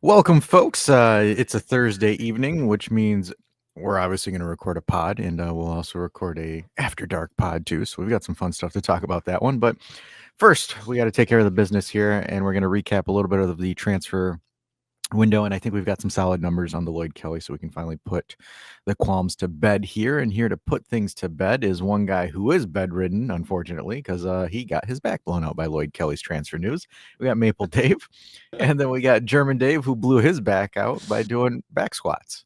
Welcome, folks. It's a Thursday evening, which means we're obviously going to record a pod, and we'll also record a after dark pod too. So we've got some fun stuff to talk about that one. But first, we got to take care of the business here, and we're going to recap a little bit of the transfer window. And I think we've got some solid numbers on the Lloyd Kelly, so we can finally put the qualms to bed here. And here to put things to bed is one guy who is bedridden, unfortunately, because he got his back blown out by Lloyd Kelly's transfer news. We got Maple Dave, and then we got German Dave, who blew his back out by doing back squats.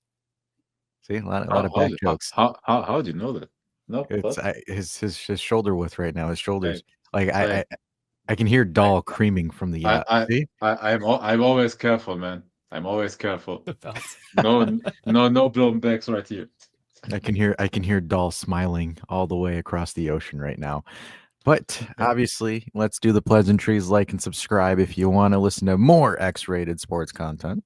See, a lot of back jokes. How do you know that? No, It's his shoulder width right now. His shoulders, Hey, I can hear Dahl creaming from the see. I'm always careful, man. I'm always careful. No blown backs right here. I can hear Dahl smiling all the way across the ocean right now. But obviously, let's do the pleasantries. Like and subscribe if you want to listen to more X-rated sports content,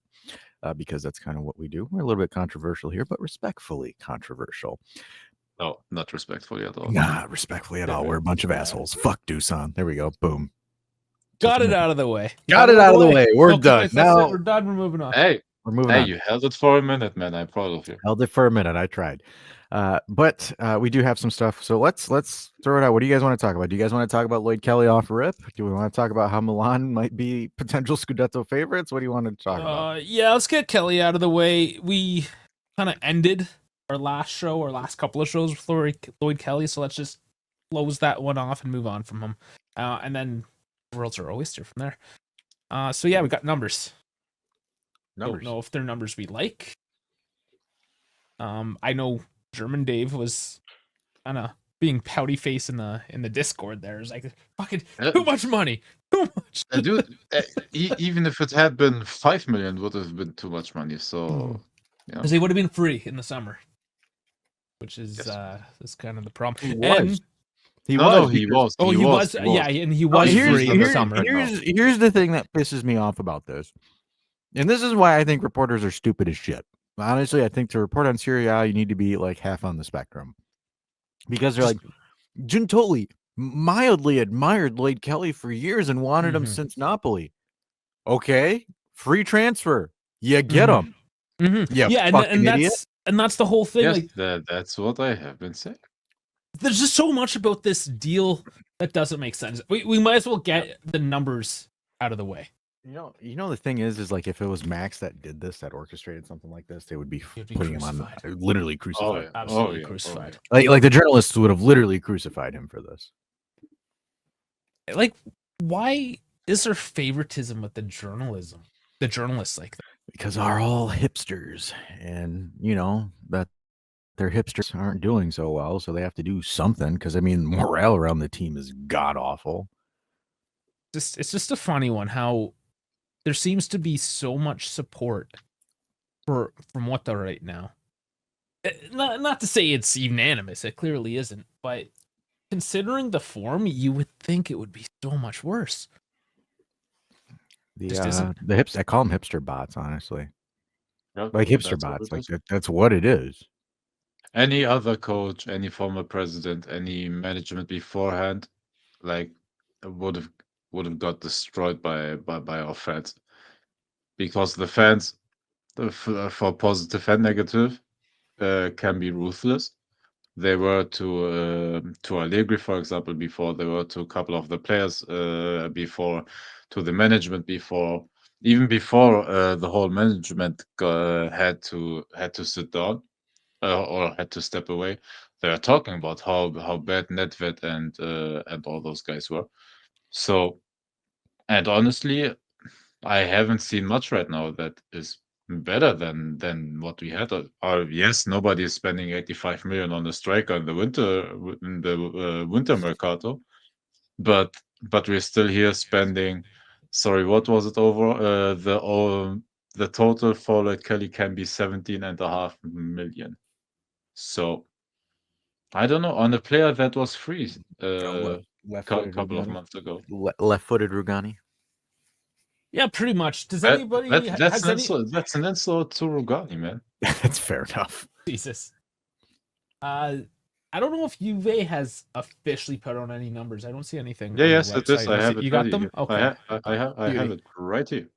because that's kind of what we do. We're a little bit controversial here, but respectfully controversial. No, not respectfully at all. Not respectfully at all. We're a bunch of assholes. Fuck Doosan. There we go. Boom. Got it out of the way. Got it out of the way. We're done. Now we're done. We're moving on. Hey, we're moving on. You held it for a minute, man. I'm proud of you. Held it for a minute. I tried. But we do have some stuff. So let's throw it out. What do you guys want to talk about? Do you guys want to talk about Lloyd Kelly off rip? Do we want to talk about how Milan might be potential Scudetto favorites? What do you want to talk about? Yeah, let's get Kelly out of the way. We kind of ended our last couple of shows with Lloyd Kelly, so let's just close that one off and move on from him. And then the world's our oyster from there. So yeah, we got numbers. Don't know if they're numbers we like. I know German Dave was kind of being pouty face in the Discord there. It's like, fucking too much money. Too much. Dude, even if it had been 5 million, would have been too much money. So because he would have been free in the summer, which is is kind of the problem. He was. Oh, he was. Yeah, and he was free in the summer. Here's the thing that pisses me off about this, and this is why I think reporters are stupid as shit. Honestly, I think to report on Serie A, you need to be like half on the spectrum, because they're like, Gintoli mildly admired Lloyd Kelly for years and wanted him since Napoli. Okay, free transfer, you get him. Yeah, and that's the whole thing. Yes, that's what I have been saying. There's just so much about this deal that doesn't make sense. We might as well get the numbers out of the way. You know the thing is like if it was Max that did this, that orchestrated something like this, they would be putting him on literally crucified. Absolutely crucified. Like the journalists would have literally crucified him for this. Like, why is there favoritism with the journalists like that? Because are all hipsters, and that their hipsters aren't doing so well, so they have to do something. Because I mean, morale around the team is god awful. It's just a funny one how there seems to be so much support from what they're right now. Not to say it's unanimous, it clearly isn't, but considering the form, you would think it would be so much worse. The hips, I call them hipster bots, honestly. Like hipster bots, like that's what it is. Any other coach, any former president, any management beforehand, like would have got destroyed by our fans, because the fans, for positive and negative, can be ruthless. They were to Allegri, for example, before. They were to a couple of the players before, to the management before, even before the whole management had to sit down or had to step away. They are talking about how bad Nedved and all those guys were. So, and honestly, I haven't seen much right now that is better than what we had. Yes, nobody is spending 85 million on a striker in the winter mercato, but we're still here spending. Sorry, what was it over? The total for Lloyd Kelly can be 17.5 million. So I don't know, on a player that was free a couple of months ago. Left-footed Rugani. Yeah, pretty much. Does anybody? That's an insult to Rugani, man. That's fair enough. Jesus. I don't know if Juve has officially put on any numbers. I don't see anything. Yes, it is. I have it. You got them? Okay. I have it right here.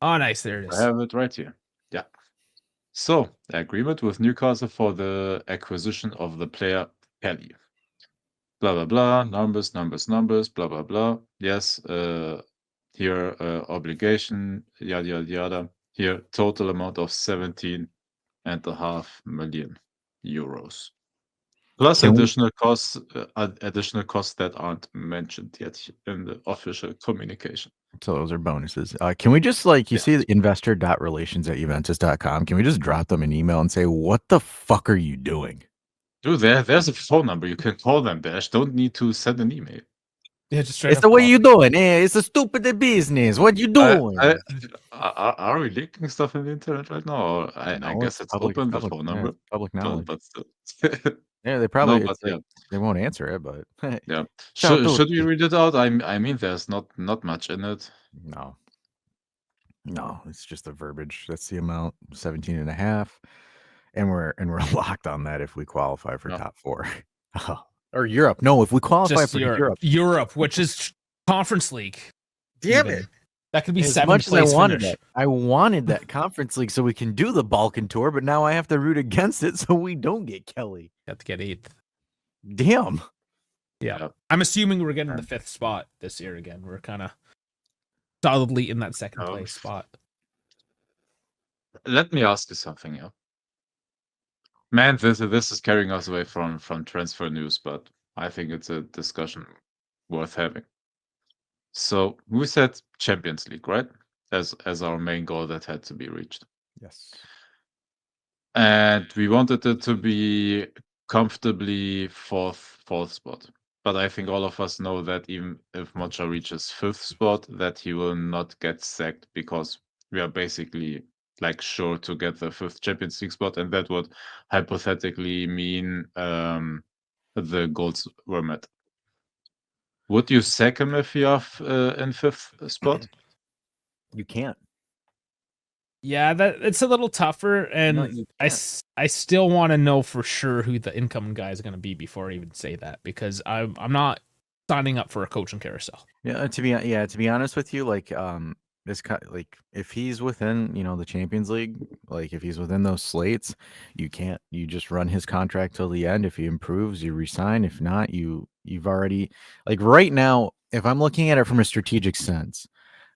Oh, nice. There it I is. have it right here. Yeah. So, agreement with Newcastle for the acquisition of the player Kelly. Blah blah blah. Numbers, blah blah blah. Yes, here obligation, yada yada yada. Here, total amount of 17.5 million euros. Plus Can we? additional costs that aren't mentioned yet in the official communication. So those are bonuses. Can we just you Yes. see investor.relations@juventus.com? Can we just drop them an email and say, what the fuck are you doing? Dude, there's a phone number. You can call them, Dash. Don't need to send an email. Yeah, just straight It's up. the way call. you doing. It's a stupid business. What you doing? Are we leaking stuff in the internet right now? Or I No, guess it's open, the phone yeah, number. it's public knowledge. But still. Yeah, they No, probably but it's like they won't answer it, but yeah. ciao Should we tutti. read it out? I mean, there's not much in it. No, it's just the verbiage. That's the amount, 17 and a half. And we're locked on that if we qualify for Yeah. top 4. Or Europe. No, if we qualify Just for Europe. Europe, which is Conference League. Damn even. it. That could be As 7th much as I place wanted finish. that. I wanted that Conference League so we can do the Balkan tour, but now I have to root against it so we don't get Kelly. You have to get 8th. Damn. Yeah. I'm assuming we're getting the 5th spot this year again. We're kind of solidly in that 2nd place spot. Let me ask you something, yeah. Man, this is carrying us away from transfer news, but I think it's a discussion worth having. So we said Champions League, right? As our main goal that had to be reached. Yes. And we wanted it to be comfortably fourth spot. But I think all of us know that even if Mocha reaches 5th spot, that he will not get sacked because we are basically sure to get the 5th Champions League spot, and that would hypothetically mean the goals were met. Would you sack him if you are in 5th spot? You can't. Yeah, it's a little tougher, and No, you I can't. still want to know for sure who the incoming guy is going to be before I even say that, because I'm not signing up for a coaching carousel. Yeah, to be honest with you, if he's within, the Champions League, if he's within those slates, you can't. You just run his contract till the end. If he improves, you resign. If not, you've already right now, if I'm looking at it from a strategic sense,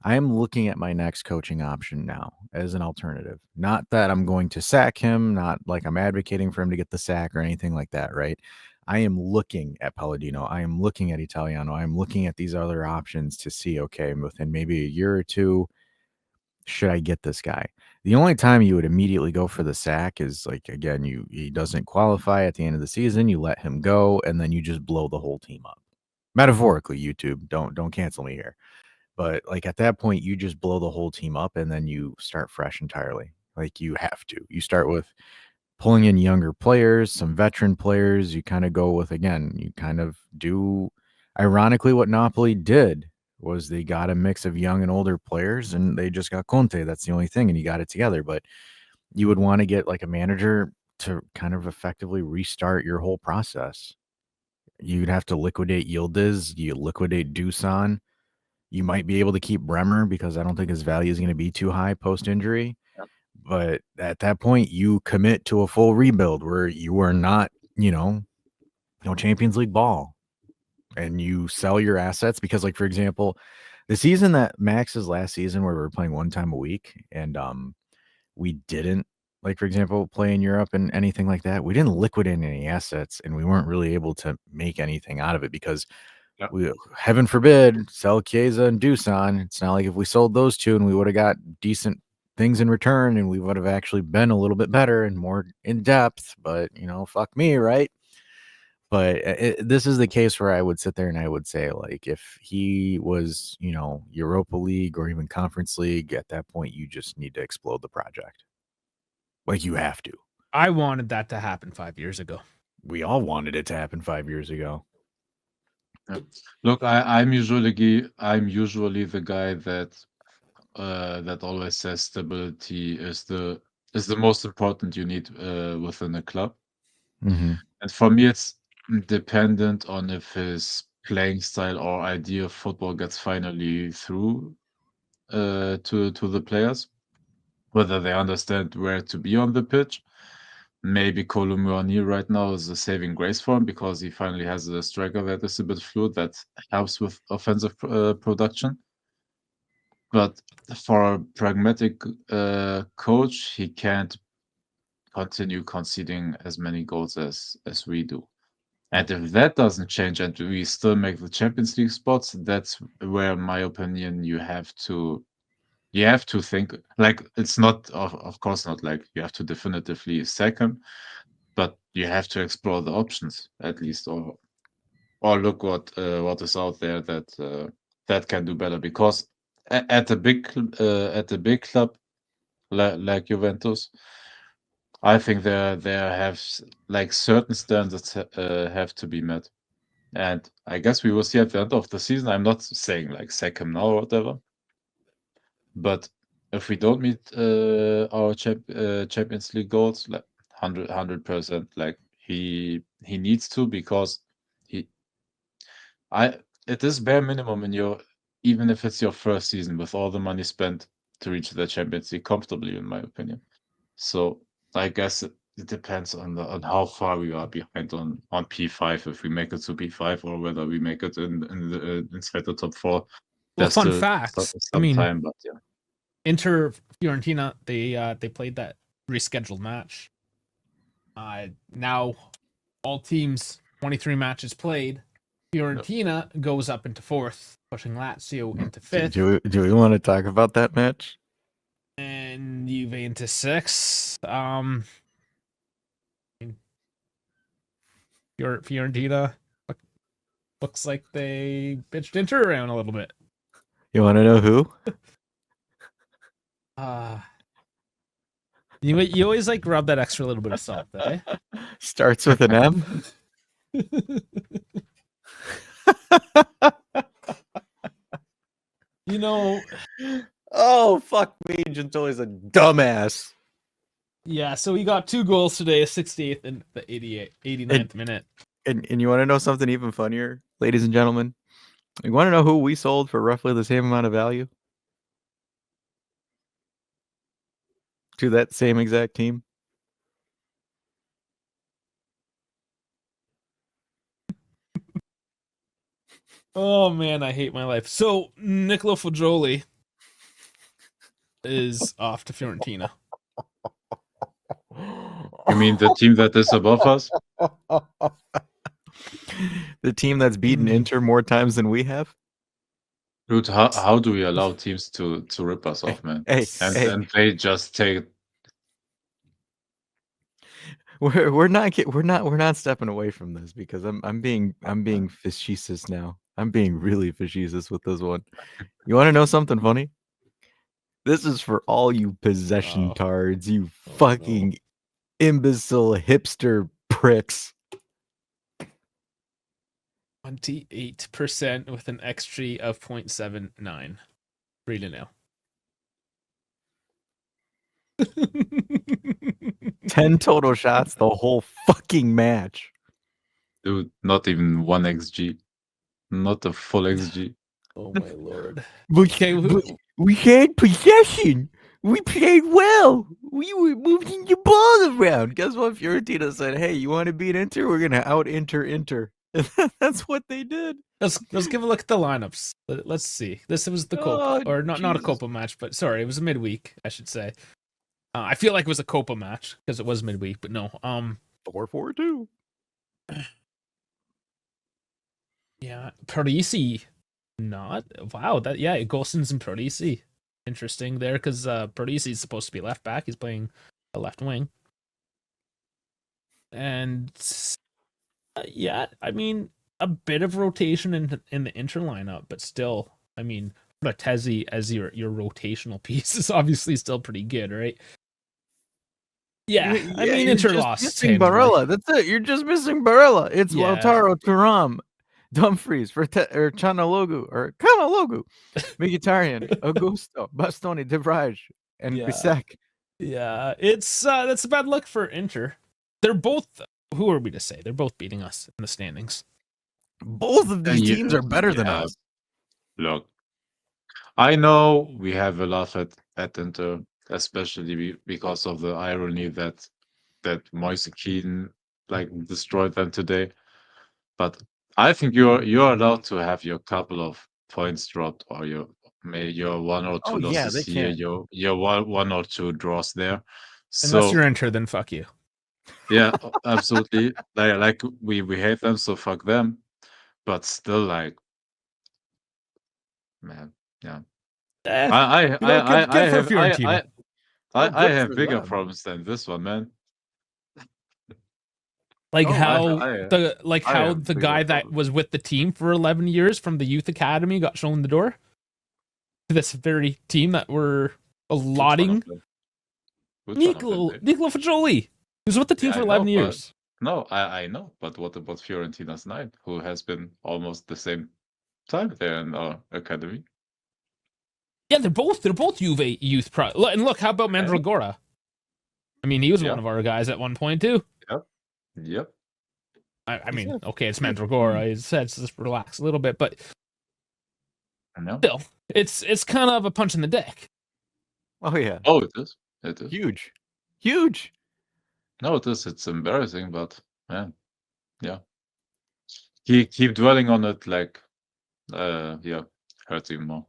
I am looking at my next coaching option now as an alternative. Not that I'm going to sack him, not like I'm advocating for him to get the sack or anything like that, right? I am looking at Palladino. I am looking at Italiano. I am looking at these other options to see, okay, within maybe a year or two, should I get this guy? The only time you would immediately go for the sack is again, he doesn't qualify at the end of the season. You let him go, and then you just blow the whole team up. Metaphorically, YouTube, don't cancel me here. But at that point, you just blow the whole team up, and then you start fresh entirely. You have to. You start with pulling in younger players, some veteran players. You kind of go with, again, you kind of do, ironically, what Napoli did was they got a mix of young and older players, and they just got Conte. That's the only thing, and you got it together. But you would want to get a manager to kind of effectively restart your whole process. You'd have to liquidate Yildiz, you liquidate Dusan. You might be able to keep Bremer because I don't think his value is going to be too high post-injury. Yep. But at that point, you commit to a full rebuild where you are not, Champions League ball. And you sell your assets because, for example, the season that Max's last season where we were playing one time a week and we didn't, for example, play in Europe and anything like that, we didn't liquidate any assets and we weren't really able to make anything out of it because we, heaven forbid, sell Chiesa and Dusan. It's not like if we sold those two and we would have got decent things in return and we would have actually been a little bit better and more in depth. But, fuck me, right? But this is the case where I would sit there and I would say, if he was, Europa League or even Conference League, at that point, you just need to explode the project. You have to. I wanted that to happen 5 years ago. We all wanted it to happen 5 years ago. Look, I'm usually the guy that always says stability is the most important you need within a club. Mm-hmm. And for me, it's dependent on if his playing style or idea of football gets finally through to the players, whether they understand where to be on the pitch. Maybe Colomboigny right now is a saving grace for him because he finally has a striker that is a bit fluid that helps with offensive production. But for a pragmatic coach, he can't continue conceding as many goals as we do. And if that doesn't change and we still make the Champions League spots, that's where, in my opinion, you have to think, like, it's not, of course not like you have to definitively sack him, but you have to explore the options at least, or look what is out there that can do better. Because at a big club like Juventus, I think there have like certain standards have to be met. And I guess we will see at the end of the season. I'm not saying like sack him now or whatever, but if we don't meet our Champions League goals, like 100%, like he needs to, because it is bare minimum in your, even if it's your first season with all the money spent to reach the Champions League comfortably, in my opinion. So I guess it depends on how far we are behind on P5, if we make it to P5 or whether we make it inside the top 4. Well, There's fun still fact. some time, but yeah. Inter Fiorentina, they played that rescheduled match. Now all teams 23 matches played. Fiorentina goes up into 4th, pushing Lazio into 5th. Do we want to talk about that match? And Juve into 6th. Fiorentina looks like they bitched Inter around a little bit. You want to know who? You always like rub that extra little bit of salt, eh? Starts with an M. You know. Oh, fuck me. Gentili's a dumbass. Yeah, so he got 2 goals today, a 68th and the 89th minute. And you want to know something even funnier, ladies and gentlemen? You want to know who we sold for roughly the same amount of value? To that same exact team? Oh man, I hate my life. So Nicolo Fagioli is off to Fiorentina. You mean the team that is above us? The team that's beaten Inter more times than we have? Dude, how do we allow teams to rip us off, man? And they just take. We're not stepping away from this, because I'm being facetious now. I'm being really facetious with this one. You want to know something funny? This is for all you possession tards, you fucking imbecile hipster pricks. 28% with an XG of 0.79. Read it now. 10 total shots the whole fucking match. Dude, not even 1 XG. Not a full XG. Oh my lord. We had possession. We played well. We were moving the ball around. Guess what? Fiorentina said, hey, you want to beat Inter? We're going to out-Inter. That's what they did. Let's give a look at the lineups. Let's see. This was the Copa, or not a Copa match, but sorry, it was a midweek, I should say. I feel like it was a Copa match because it was midweek, but no. 4-4-2. Yeah, Parisi, not wow. Golson's and Parisi, interesting there, because Parisi is supposed to be left back. He's playing a left wing, and yeah, I mean a bit of rotation in the Inter lineup, but still, I mean, Fratesi as your rotational piece is obviously still pretty good, right? Yeah, I mean, Inter lost. Missing Barella. That's it. You're just missing Barella. It's Lautaro, Thuram, Dumfries, Canalogu, Mkhitaryan, Augusto, Bastoni, De Vrij, and Bisek. Yeah, it's that's a bad look for Inter. They're both. Who are we to say? They're both beating us in the standings. Both of these teams are better than us. Look, I know we have a laugh at Inter, especially because of the irony that Moise Kean like destroyed them today. But I think you're allowed to have your couple of points dropped, or your one or two Oh yeah, losses they here, can. your one or two draws there. Unless So you're Inter, then fuck you. yeah, absolutely. Like we hate them, so fuck them. But still, like, man, yeah. Eh, I good for have Fiorentina. Oh, I good have for bigger them. problems than this one, man. Like Oh, how I how have the bigger guy that problems. was with the team for 11 years from the youth academy got shown the door to this very team that we're Which one of allotting. them? Which one of them, Dave? Nicola Fagioli. He was with the team Yeah, for I 11 know, but years. no, I know. But what about Fiorentina's nine, who has been almost the same time there in our academy? Yeah, they're both Juve youth pro. And look, how about I know. Mandragora? I mean, he was Yeah. one of our guys at one point too. Yep. I mean, Yeah. okay, it's Mandragora. He said just relax a little bit, but I know. still, it's kind of a punch in the dick. Oh yeah, Oh, it is. It is. huge, huge. No, it is. It's embarrassing, but man, yeah. Keep dwelling on it, like, yeah, hurts even more.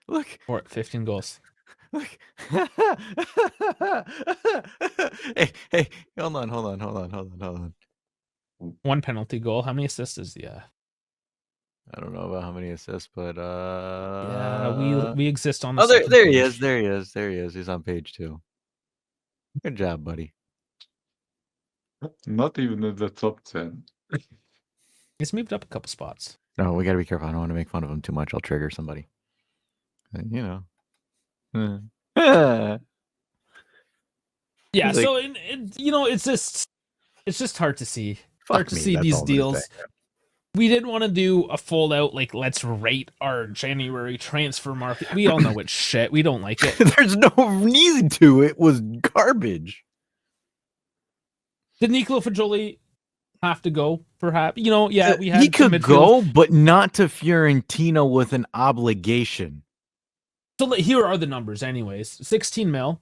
Look, Or 15 goals. look. Hey, hold on. One penalty goal. How many assists is he? I don't know about how many assists, but Yeah, we exist on the oh, there, second there he page. is. There he is. He's on page 2. Good job, buddy. Not even in the top 10. He's moved up a couple spots. No, we got to be careful. I don't want to make fun of him too much. I'll trigger somebody. You know. Yeah, He's like, so it's just hard to see. Hard fuck to me. see That's these all I'm gonna deals. say. We didn't want to do a full out like let's rate our January transfer market. We all know it's shit. We don't like it. There's no need to. It was garbage. Did Nicola Fagioli have to go? Perhaps we had He some could midfield- go, but not to Fiorentina with an obligation. So here are the numbers, anyways. 16 mil,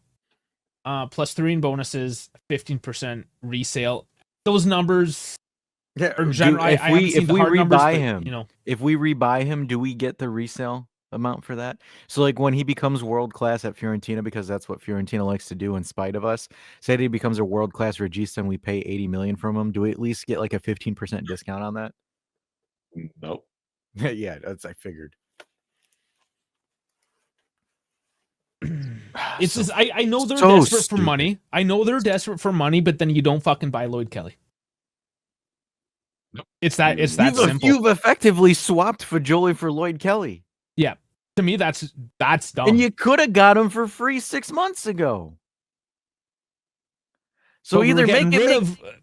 plus 3 in bonuses, 15% resale. Those numbers Yeah, are general. I haven't seen the hard numbers, but, if we rebuy him, do we get the resale amount for that? So like when he becomes world class at Fiorentina, because that's what Fiorentina likes to do in spite of us, say that he becomes a world class regista and we pay 80 million from him, do we at least get like a 15% discount on that? Nope. Yeah, that's I figured. It's just I know they're so desperate stupid. for money. I know they're desperate for money, but then you don't fucking buy Lloyd Kelly. Nope. It's that simple. You've effectively swapped Fagioli for Lloyd Kelly. Yeah. To me, that's dumb. And you could have got him for free 6 months ago. So but either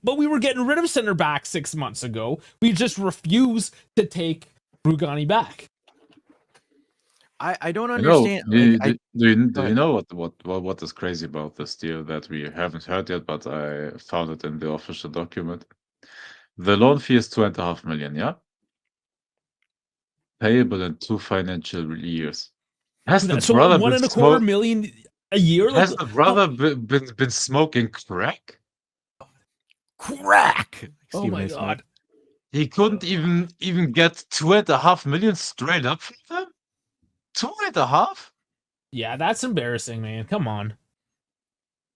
but we were getting rid of center back 6 months ago. We just refuse to take Rugani back. I don't You know, understand. do you ahead. know what is crazy about this deal that we haven't heard yet, but I found it in the official document? The loan fee is 2.5 million, yeah? Payable in 2 financial years. Has the So brother one been and a quarter smo- million a year? Has the brother been smoking crack? Crack. Oh Stephen my A. Smith. god. He couldn't even get 2.5 million straight up from them? 2.5? Yeah, that's embarrassing, man. Come on.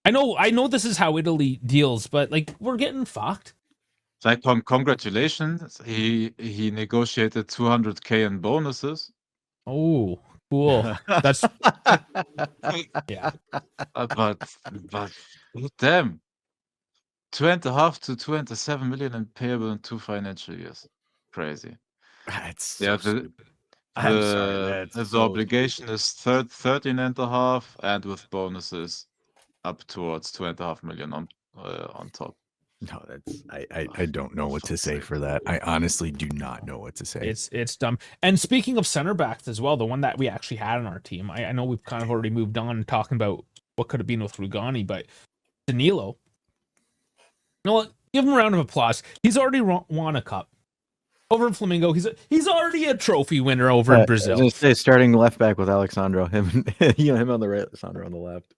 I know this is how Italy deals, but like we're getting fucked. Like, congratulations. He negotiated 200K in bonuses. Oh, cool. That's yeah. But damn. 2.5 to 2.7 million in payable in 2 financial years. Crazy. That's so Yeah, stupid. I'm sorry. That's the so obligation is 13.5, and with bonuses up towards 2.5 million on top. No, that's I don't know what to say for that. I honestly do not know what to say. It's dumb. And speaking of center backs as well, the one that we actually had on our team, I know we've kind of already moved on talking about what could have been with Rugani, but Danilo. You know what? Give him a round of applause. He's already won a cup. over in Flamengo. He's already a trophy winner over in I was Brazil. gonna say starting left back with Alexandro, him on the right, Alexandro on the left.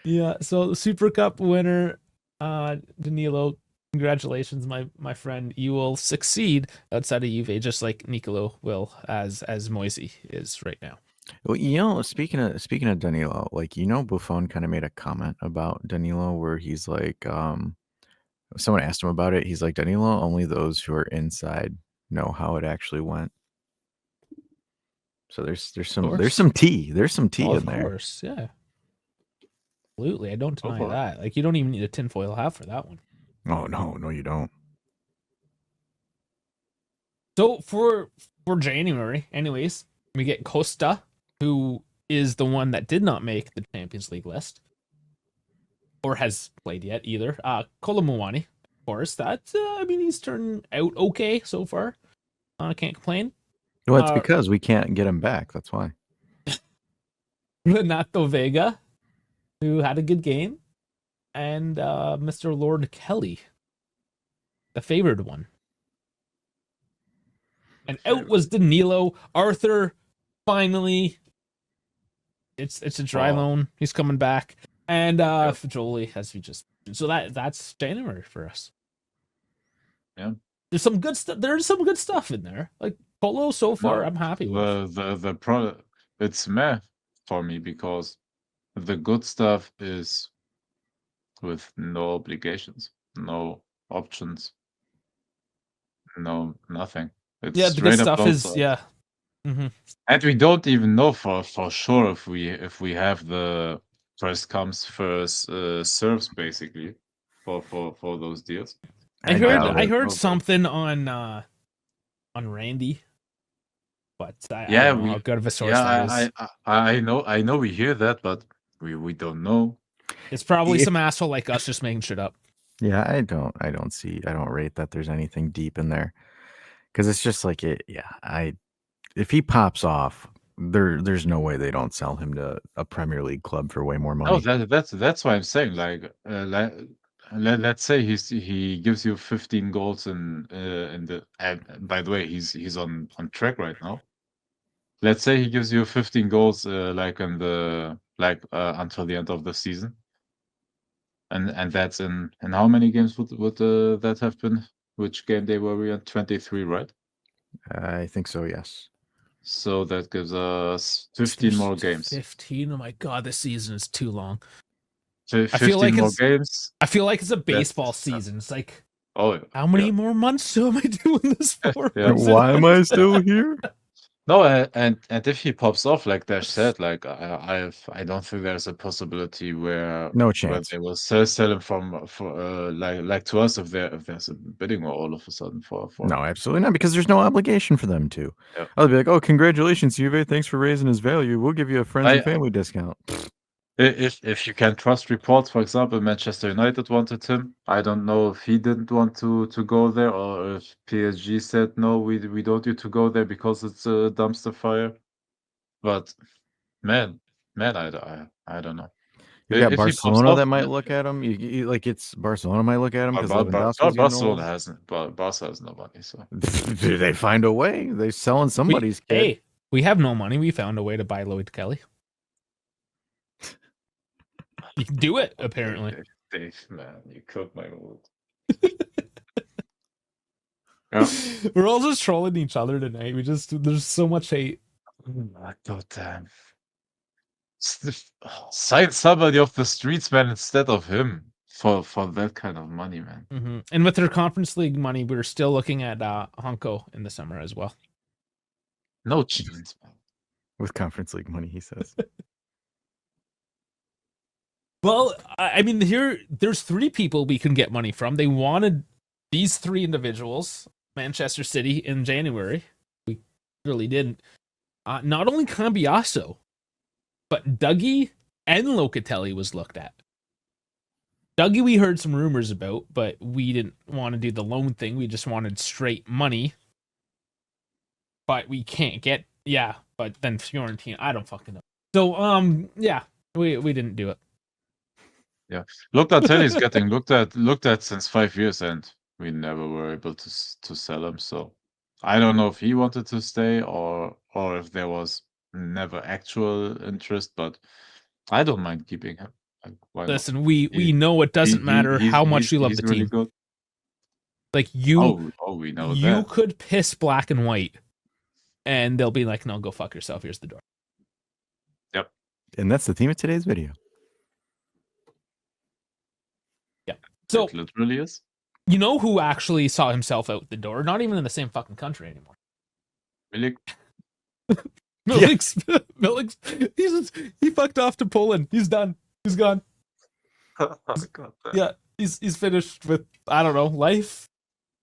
Yeah, so Super Cup winner, Danilo. Congratulations, my friend. You will succeed outside of Juve, just like Nicolo will, as Moise is right now. Well, speaking of Danilo, Buffon kind of made a comment about Danilo where he's like, someone asked him about it. He's like, Danilo, only those who are inside know how it actually went. So there's some tea. There's some tea in there. Of course, yeah. Absolutely. I don't deny that. Like, you don't even need a tinfoil hat for that one. Oh, no, you don't. So for January, anyways, we get Costa, who is the one that did not make the Champions League list. Or has played yet, either. Kolomuani, of course. That, he's turned out okay so far. Can't complain. Well, it's because we can't get him back. That's why. Renato Vega, who had a good game, and Mr. Lord Kelly, the favored one. And out was Danilo. Arthur, finally. It's a dry loan. He's coming back. And Fajoli, as we just... So that's January for us. Yeah. There's some good stuff. There's some good stuff in there. Like, Polo, so far, I'm happy with. The product, it's meh for me because the good stuff is with no obligations, no options, no nothing. It's The good stuff is Mm-hmm. And we don't even know for sure if we have the first comes first serves basically for those deals. I heard something on Randy, but I don't know how good of a source that is. I know we hear that, but we don't know. It's probably some asshole like us just making shit up. Yeah, I don't rate that there's anything deep in there. Because it's just like if he pops off, there's no way they don't sell him to a Premier League club for way more money. Oh, that's why I'm saying let's say he gives you 15 goals in the by the way he's on track right now. Let's say he gives you 15 goals until the end of the season. And that's in how many games would that have been? Which game they were in? 23, right? I think so, yes. So that gives us 15 more games. 15? Oh my god, this season is too long. 15 more games. I feel like it's a baseball season. It's like, how many more months am I doing this for? Why am I still here? No, and if he pops off, like Dash said, like I don't think there's a possibility where no chance where they will sell him for like to us if there's a bidding war all of a sudden for no, absolutely not, because there's no obligation for them to. Yep. I'll be like, oh, congratulations, Juve, thanks for raising his value. We'll give you a friends and family discount. If you can trust reports, for example, Manchester United wanted him. I don't know if he didn't want to go there, or if PSG said no, we don't want you to go there because it's a dumpster fire. But man, I don't know. You got Barcelona that might look at him. It's Barcelona might look at him because Barcelona hasn't. Barca has no money, so they find a way. They're selling somebody's kid. Hey, we have no money. We found a way to buy Lloyd Kelly. You can do it, apparently. Dave, man, you cooked my mood. Yeah. We're all just trolling each other tonight. There's so much hate. I thought, sign somebody off the streets, man, instead of him for that kind of money, man. Mm-hmm. And with their Conference League money, we're still looking at Honko in the summer as well. No chance, man. With Conference League money, he says. Well, I mean, there's 3 people we can get money from. They wanted these 3 individuals, Manchester City, in January. We really didn't. Not only Cambiasso, but Dougie and Locatelli was looked at. Dougie we heard some rumors about, but we didn't want to do the loan thing. We just wanted straight money. But we can't get... Yeah, but then Fiorentina, I don't fucking know. So, yeah, we didn't do it. Yeah, Locatelli is getting looked at since 5 years, and we never were able to sell him. So I don't know if he wanted to stay or if there was never actual interest, but I don't mind keeping him. Like, why not? Listen, we know it doesn't matter how much you love the really team. good. Like you, we know you that. could piss black and white, and they'll be like, "No, go fuck yourself. Here's the door." Yep. And that's the theme of today's video. Yeah. So It literally is. you know who actually saw himself out the door? Not even in the same fucking country anymore. Milik. Milik's he fucked off to Poland. He's done. He's gone. Yeah, he's finished with, I don't know, life.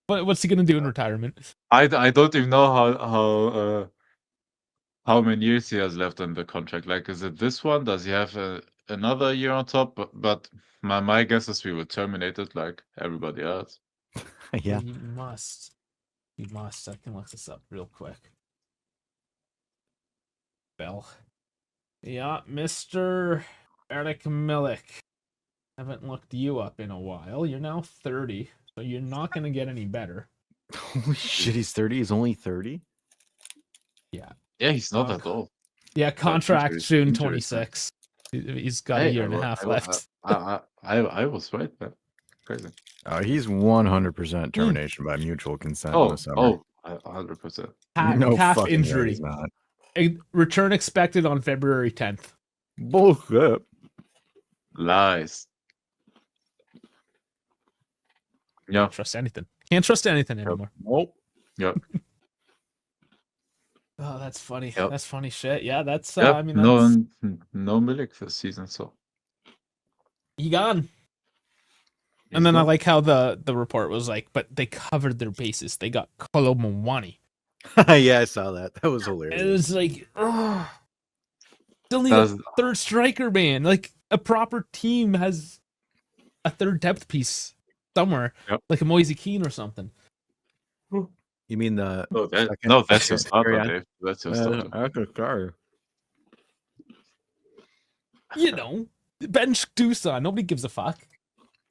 What's he gonna do in retirement? I don't even know how many years he has left on the contract. Like, is it this one? Does he have another year on top? But my guess is we will terminate it like everybody else. Yeah. He must. He must. I can look this up real quick. Bell. Yeah, Mr. Eric Milik. Haven't looked you up in a while. You're now 30, so you're not gonna get any better. Holy shit, he's 30. He's only 30. Yeah, he's not at all. Yeah, contract injuries- June injuries, 26. He's got a year and a half left. I was right, man. Crazy. He's 100% termination by mutual consent in the summer. 100%. No Calf fucking way injury. he's not. A return expected on February 10th. Bullshit. Lies. Yeah. Can't trust anything. Can't trust anything anymore. Nope. Yep. Oh, that's funny. Yep. That's funny shit. Yeah, that's. Yep. I mean, that's no Milik this season, so he gone. he's And then I gone. like how the report was like, but they covered their bases. They got Kolo Muani. Yeah, I saw that. That was hilarious. It was like, ugh. Still need Does- a third striker, man. Like a proper team has a third depth piece somewhere, Yep. like a Moise Keane or something. You mean the that's your starter, Yeah. Dave. That's your starter. starter. You know, bench Dusan. Nobody gives a fuck.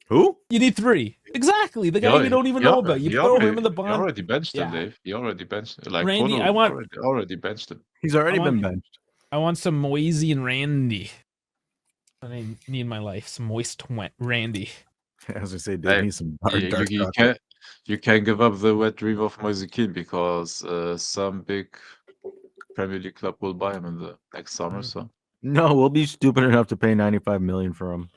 Who? You need three. Exactly. The guy you don't even know about. You throw him in the You bond. already benched him, Yeah. Dave. You already benched like Randy, Bono I want- already benched him. He's already I been want- benched. I want some Moise and Randy. I need in my life some moist Randy. I was gonna say, Hey, Dave needs some dark You chocolate. can't give up the wet dream of Moise Keane because some big Premier League club will buy him in the next summer. So No, we'll be stupid enough to pay 95 million for him.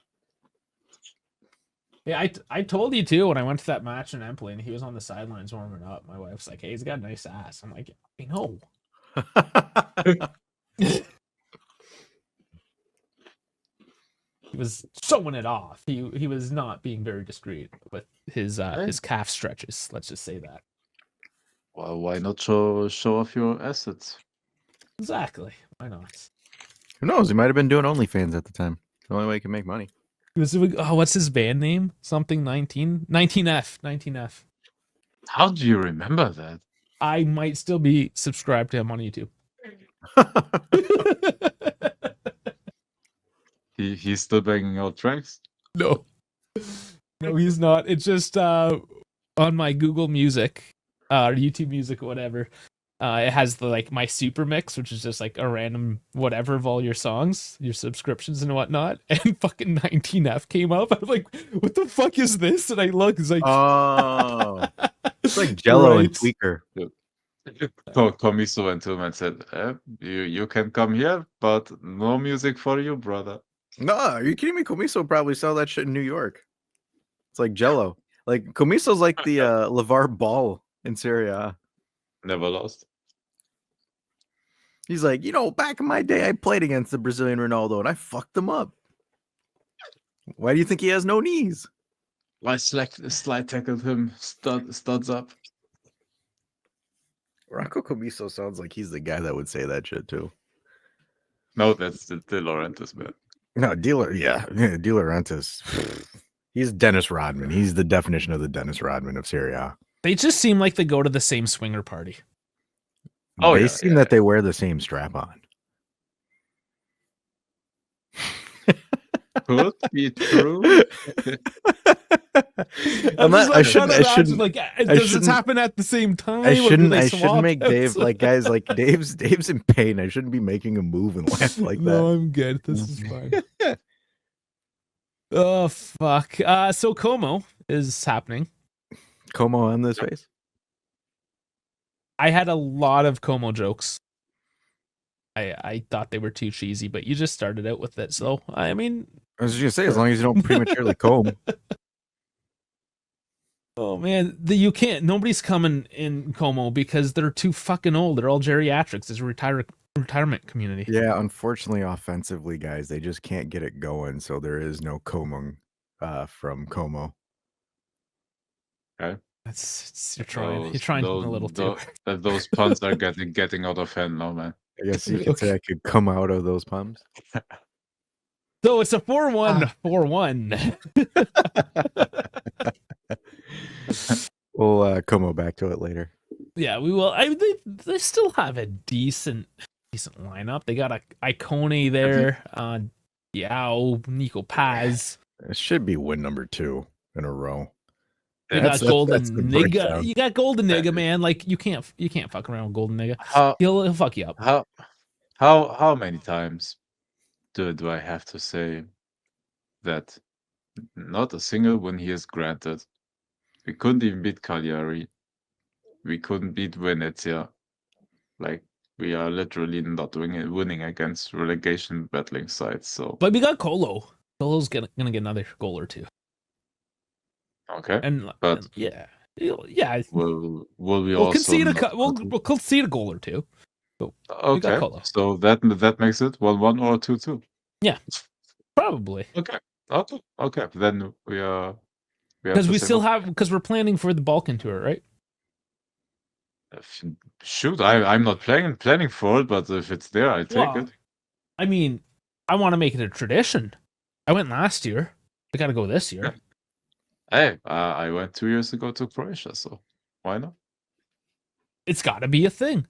Yeah, I told you too when I went to that match in Empoli and he was on the sidelines warming up. My wife's like, "Hey, he's got a nice ass." I'm like, "I know." He was showing it off. He was not being very discreet with his calf stretches. Let's just say that. well, why not show off your assets? Exactly. Why not? Who knows? He might have been doing OnlyFans at the time. The only way he can make money. He was doing, what's his band name? Something 19F. How do you remember that? I might still be subscribed to him on YouTube. He's still banging out tracks. No, he's not. It's just on my Google Music, or YouTube Music, whatever. It has the like my super mix, which is just like a random whatever of all your songs, your subscriptions and whatnot. And fucking 19F came up. I'm like, what the fuck is this? And I look, it's like, Oh, it's like Jello and Right. Tweaker. Comiso went to him and said, you can come here, but no music for you, brother. No, are you kidding me? Comiso probably sell that shit in New York. It's like Jello. Like Comiso's like the LeVar Ball in Serie A. Never lost. He's like, back in my day, I played against the Brazilian Ronaldo and I fucked him up. Why do you think he has no knees? I slide tackled him, studs up. Rocco Comiso sounds like he's the guy that would say that shit too. No, that's the De Laurentiis, man. No, De Laurentiis. He's Dennis Rodman. He's the definition of the Dennis Rodman of Serie A. they just seem like they go to the same swinger party. Oh, They yeah, seem yeah, that they wear the same strap on. Could be true. I'm just like trying to I imagine, shouldn't. like, I does this shouldn't. happen at the same time? I or do shouldn't. they I shouldn't swap make it? Dave like guys. Like Dave's in pain. I shouldn't be making him move and laugh like No, that. I'm good. This is fine. Oh fuck. So Como is happening. Como on this face. I had a lot of Como jokes. I thought they were too cheesy, but you just started out with it, so I mean, I was just gonna say, as long as you don't prematurely comb. oh man, you can't. Nobody's coming in Como because they're too fucking old. They're all geriatrics. It's a retirement community. Yeah, unfortunately, offensively, guys, they just can't get it going. So there is no combing from Como. Okay. You're trying a little too. Those puns are getting out of hand now, man. I guess you could say I could come out of those pumps. So it's a 4-1, 4-1. We'll Como back to it later. Yeah, we will. They still have a decent lineup. They got a Icone there, Yao, Nico Paz. It should be win number 2 in a row. You got Golden that's the Nigga. breakdown. You got Golden Nigga, man. Like you can't fuck around with Golden Nigga. He'll fuck you up. How many times do I have to say that not a single win he is granted? We couldn't even beat Cagliari. We couldn't beat Venezia. Like we are literally not winning against relegation battling sides. So, but we got Colo. Colo's gonna get another goal or two. Okay, but yeah. Will we we'll also concede we'll concede a goal or two. So okay, so that makes it 1-1 or 2-2. Yeah, probably. Okay. Then we are because we're planning for the Balkan tour, right? Shoot, I'm not planning for it, but if it's there, I take it. I mean, I want to make it a tradition. I went last year. I got to go this year. Yeah. Hey, I went 2 years ago to Croatia, so why not? It's got to be a thing.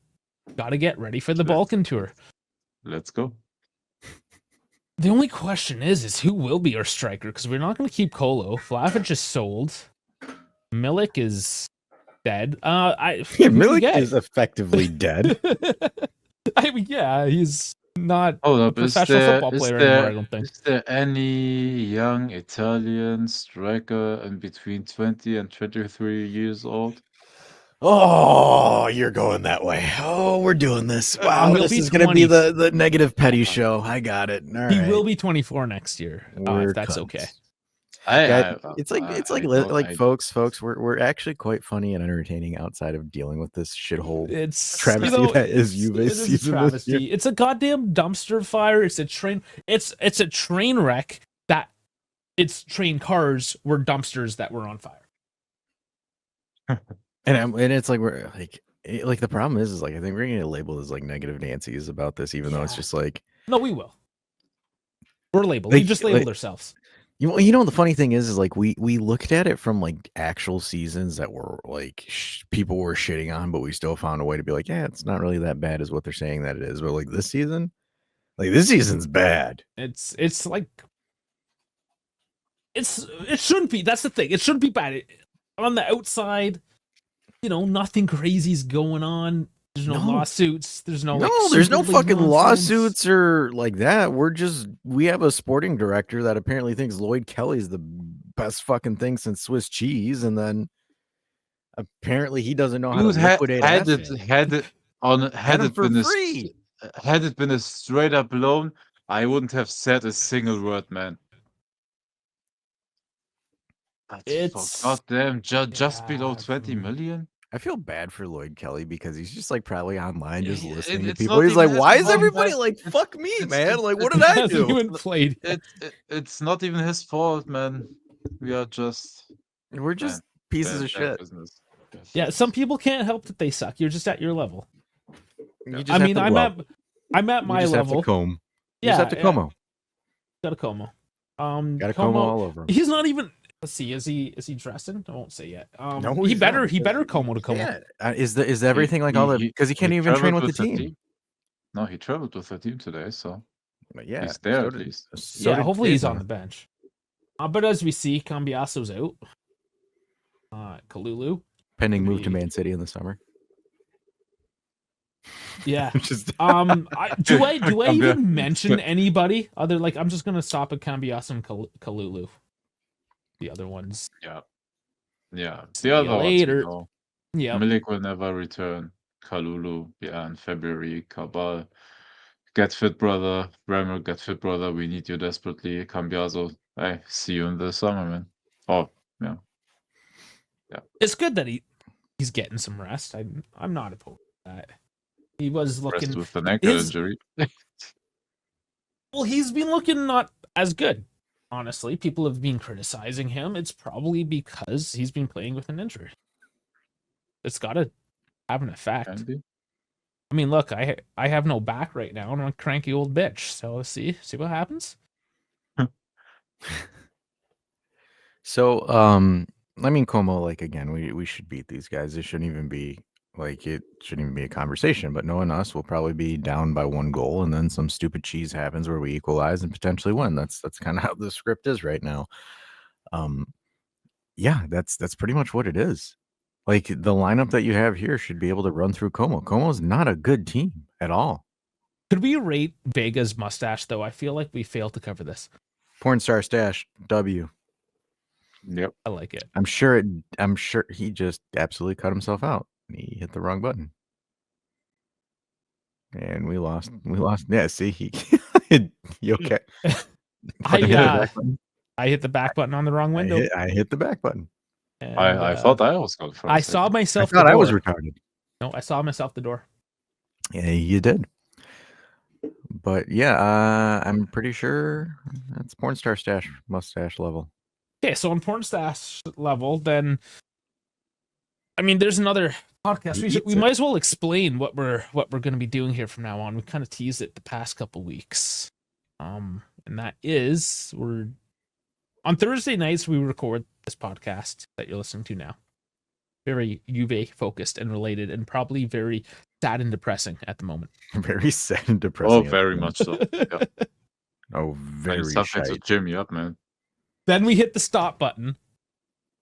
Got to get ready for the Balkan tour. Let's go. The only question is who will be our striker? Because we're not going to keep Colo. Vlahovic is sold. Milik is dead. Milik is effectively dead. I mean, yeah, he's not a professional football player anymore, I don't think. Is there any young Italian striker in between 20 and 23 years old? Oh, you're going that way. Oh, we're doing this. Wow, this is going to be the negative petty show. I got it. All he right. will be 24 next year. If that's okay. It's like folks, we're actually quite funny and entertaining outside of dealing with this shithole. It's travesty that is Juve's season this year. It's a goddamn dumpster fire. It's a train wreck that its train cars were dumpsters that were on fire. and it's like we're like the problem is like I think we're gonna label as like negative Nancy's about this, even though it's just like no, we will. We're labeled. We just labeled ourselves. You know the funny thing is like we looked at it from like actual seasons that were like people were shitting on, but we still found a way to be like, yeah, it's not really that bad as what they're saying that it is. But like this season's bad. It's like it shouldn't be. That's the thing. It shouldn't be bad. On the outside, nothing crazy's going on. There's no lawsuits. There's no fucking lawsuits or like that. We have a sporting director that apparently thinks Lloyd Kelly's the best fucking thing since Swiss cheese, and then apparently he doesn't know how to liquidate assets. Had it been a straight up loan, I wouldn't have said a single word, man. It's goddamn just below 20 million. I feel bad for Lloyd Kelly because he's just like probably online just listening to people. He's like, why is everybody like, fuck me, man? Like, what did I do? It's not even his fault, man. We're just pieces of shit. Yeah, some people can't help that they suck. You're just at your level. I'm at my level. Have to comb. You just have to Como. Got to Como. Got to Como all over him. He's not even. Let's see. Is he dressing? I won't say yet. No, he better Como to Como. Yeah. Is everything like all the because he can't even train with the team. No, he traveled with the team today, so yeah, he's there at least. Hopefully he's on the bench. But as we see, Cambiaso's out. Kalulu. Pending move to Man City in the summer. Yeah. Just Do I even mention anybody other? Like, I'm just gonna stop at Cambiaso and Kalulu. The other ones. Yeah. See The other you ones later. we know. Yeah. Milik will never return. Kalulu, in February. Kabal, get fit, brother. Bremer, get fit, brother. We need you desperately. Cambiaso, hey, see you in the summer, man. Oh, yeah. It's good that he's getting some rest. I'm not opposed to that. He was looking Rest with an ankle injury. Well, he's been looking not as good. Honestly, people have been criticizing him. It's probably because he's been playing with an injury. It's got to have an effect. I mean, look, I have no back right now, and I'm a cranky old bitch. So see what happens. So, I mean, Como, like, again, we should beat these guys. It shouldn't even be a conversation. But knowing us, we'll probably be down by 1 goal, and then some stupid cheese happens where we equalize and potentially win. That's kind of how the script is right now. Yeah, that's pretty much what it is. Like, the lineup that you have here should be able to run through Como. Como's not a good team at all. Could we rate Vega's mustache, though? I feel like we failed to cover this. Porn star stash, W. Yep. I like it. I'm sure he just absolutely cut himself out. He hit the wrong button. And we lost. Yeah, see, you okay? I hit the back button on the wrong window. I hit the back button. And, I thought I was going first. I saw myself. I thought I was retarded. No, I saw myself the door. Yeah, you did. But yeah, I'm pretty sure that's porn star stash mustache level. Okay, so on porn stash level, then I mean, there's another podcast. We might as well explain what we're going to be doing here from now on. We kind of teased it the past couple weeks, and that is we're on Thursday nights we record this podcast that you're listening to now. Very Juve focused and related, and probably very sad and depressing at the moment. Very sad and depressing. Oh, very much so. Yeah. Oh, very something to cheer me up, man. Then we hit the stop button,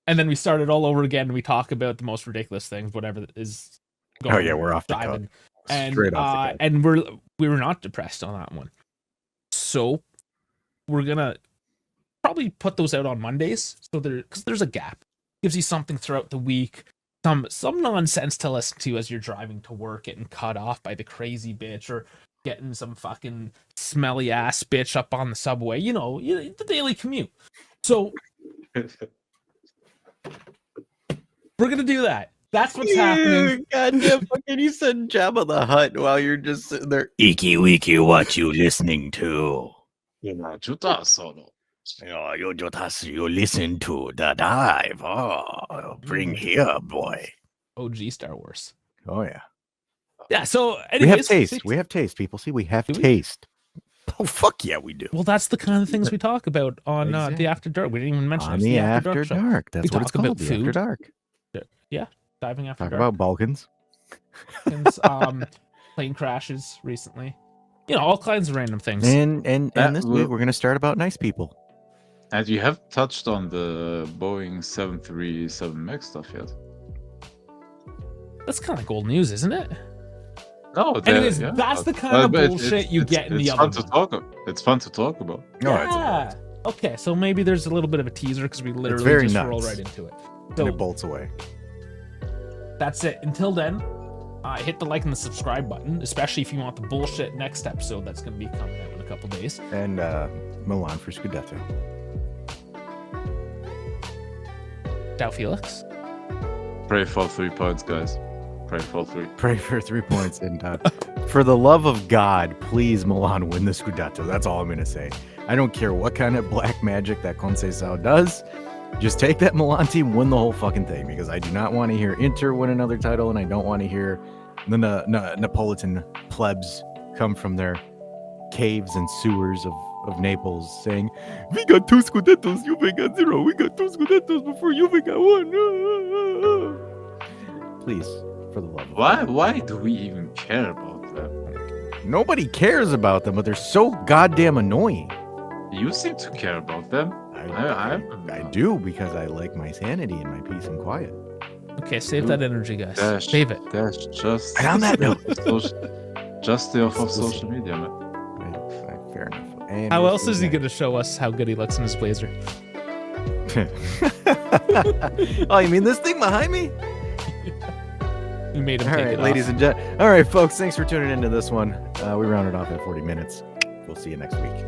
and then we start it all over again. And we talk about the most ridiculous things, whatever is going on. Oh yeah, we're off the cuff. And straight off the cuff. And we were not depressed on that one, so we're gonna probably put those out on Mondays. So because there's a gap, gives you something throughout the week. Some nonsense to listen to as you're driving to work, getting cut off by the crazy bitch, or getting some fucking smelly ass bitch up on the subway. You know, the daily commute. So we're gonna do that. That's what's happening. Goddamn fucking you said Jabba the Hutt while you're just sitting there. Iki wiki, what you listening to? You listen to the dive. Oh, bring here, boy. OG Star Wars. Oh yeah. Yeah. So anyways, we have taste. We have taste. People see we have taste. Oh fuck yeah, we do. Well, that's the kind of things we talk about on the After Dark. We didn't even mention on the After Dark. That's what it's called. About food. After Dark. Yeah, diving after dark. Talk about Balkans. Plane crashes recently. You know, all kinds of random things. And this week we're gonna start about nice people. And you have touched on the Boeing 737 MAX stuff yet? That's kind of gold news, isn't it? No, anyways, that's the kind of bullshit you get in the other one. It's fun to talk about. Yeah. Okay, so maybe there's a little bit of a teaser because we literally just roll right into it. So, and it bolts away. That's it. Until then, hit the like and the subscribe button, especially if you want the bullshit next episode that's going to be coming out in a couple days. And Milan for Scudetto. Ciao, Felix. Pray for 3 points, guys. Pray for 3. Pray for 3 points. And for the love of God, please, Milan, win the Scudetto. That's all I'm going to say. I don't care what kind of black magic that Conceição does. Just take that Milan team, win the whole fucking thing, because I do not want to hear Inter win another title, and I don't want to hear the Neapolitan plebs come from their caves and sewers of Naples saying, "We got 2 Scudettos, Juve got 0. We got 2 Scudettos before Juve got 1. Please, for the love of God. Why do we even care about them? Nobody cares about them, but they're so goddamn annoying. You seem to care about them. I do, because I like my sanity and my peace and quiet. Okay, save that energy, guys. Dash, Save it. Dash, just And on that note, just stay off of social media, man. Right, fair enough. And How we'll else see is he you going to show us how good he looks in his blazer? Oh, you mean this thing behind me? You made him All take right, it ladies off. and gentlemen. All right, folks, thanks for tuning into this one. We rounded off at 40 minutes. We'll see you next week.